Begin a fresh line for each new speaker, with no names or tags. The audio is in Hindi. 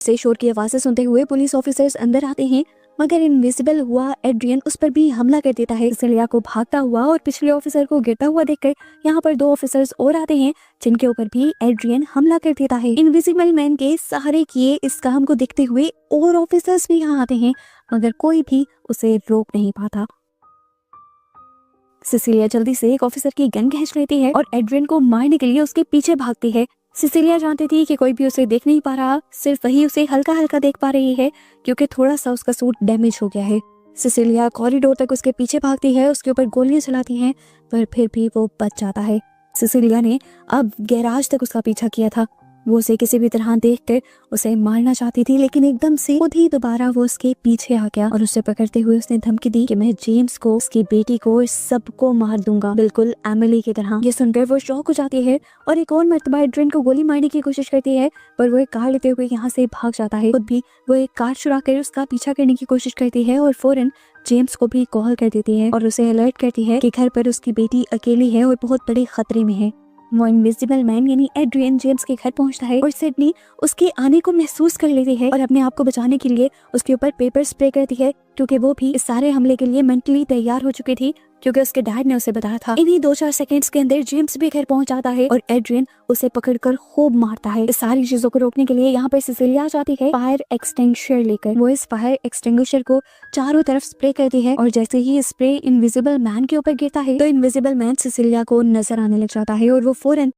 से शोर की आवाजें सुनते हुए पुलिस ऑफिसर्स अंदर आते हैं, मगर इनविजिबल हुआ एड्रियन उस पर भी हमला कर देता है। सिसिलिया को भागता हुआ और पिछले ऑफिसर को गिरता हुआ देखकर यहाँ पर 2 ऑफिसर्स और आते हैं, जिनके ऊपर भी एड्रियन हमला कर देता है। इनविजिबल मैन के सहारे किए इस काम को देखते हुए और ऑफिसर्स भी यहाँ आते हैं, मगर कोई भी उसे रोक नहीं पाता। सिसिलिया जल्दी से एक ऑफिसर की गन खींच लेती है और एड्रियन को मारने के लिए उसके पीछे भागती है। सिसिलिया जानती थी कि कोई भी उसे देख नहीं पा रहा, सिर्फ वही उसे हल्का हल्का देख पा रही है, क्योंकि थोड़ा सा उसका सूट डैमेज हो गया है। सिसिलिया कॉरिडोर तक उसके पीछे भागती है, उसके ऊपर गोलियां चलाती हैं, पर फिर भी वो बच जाता है। सिसिलिया ने अब गैराज तक उसका पीछा किया था। वो उसे किसी भी तरह देखकर उसे मारना चाहती थी, लेकिन एकदम से खुद ही दोबारा वो उसके पीछे आ गया और उसे पकड़ते हुए उसने धमकी दी कि मैं जेम्स को, उसकी बेटी को, सबको मार दूंगा, बिल्कुल एमिली की तरह। ये सुनकर वो शॉक हो जाती है और एक और मर्तबा एड्रियन को गोली मारने की कोशिश करती है, पर वो एक कार लेते हुए यहाँ से भाग जाता है। खुद भी वो एक कार चुरा कर उसका पीछा करने की कोशिश करती है और फौरन जेम्स को भी कॉल कर देती है और उसे अलर्ट करती है कि घर पर उसकी बेटी अकेली है और बहुत बड़े खतरे में है। वो इनविजिबल मैन यानी एड्रियन जेम्स के घर पहुंचता है और सिडनी उसके आने को महसूस कर लेती है और अपने आप को बचाने के लिए उसके ऊपर पेपर स्प्रे करती है, क्योंकि वो भी इस सारे हमले के लिए मेंटली तैयार हो चुकी थी, क्योंकि उसके डैड ने उसे बताया था। इन्हीं 2-4 सेकंड्स के अंदर जेम्स भी घर पहुंच जाता है और एड्रियन उसे पकड़कर खूब मारता है। इस सारी चीजों को रोकने के लिए यहाँ पर सिसिलिया जाती है फायर एक्सटिंग्विशर लेकर। वो इस फायर एक्सटिंग्विशर को चारों तरफ स्प्रे करती है और जैसे ही स्प्रे इनविजिबल मैन के ऊपर गिरता है तो इनविजिबल मैन सिसिलिया को नजर आने लग जाता है और वो फौरन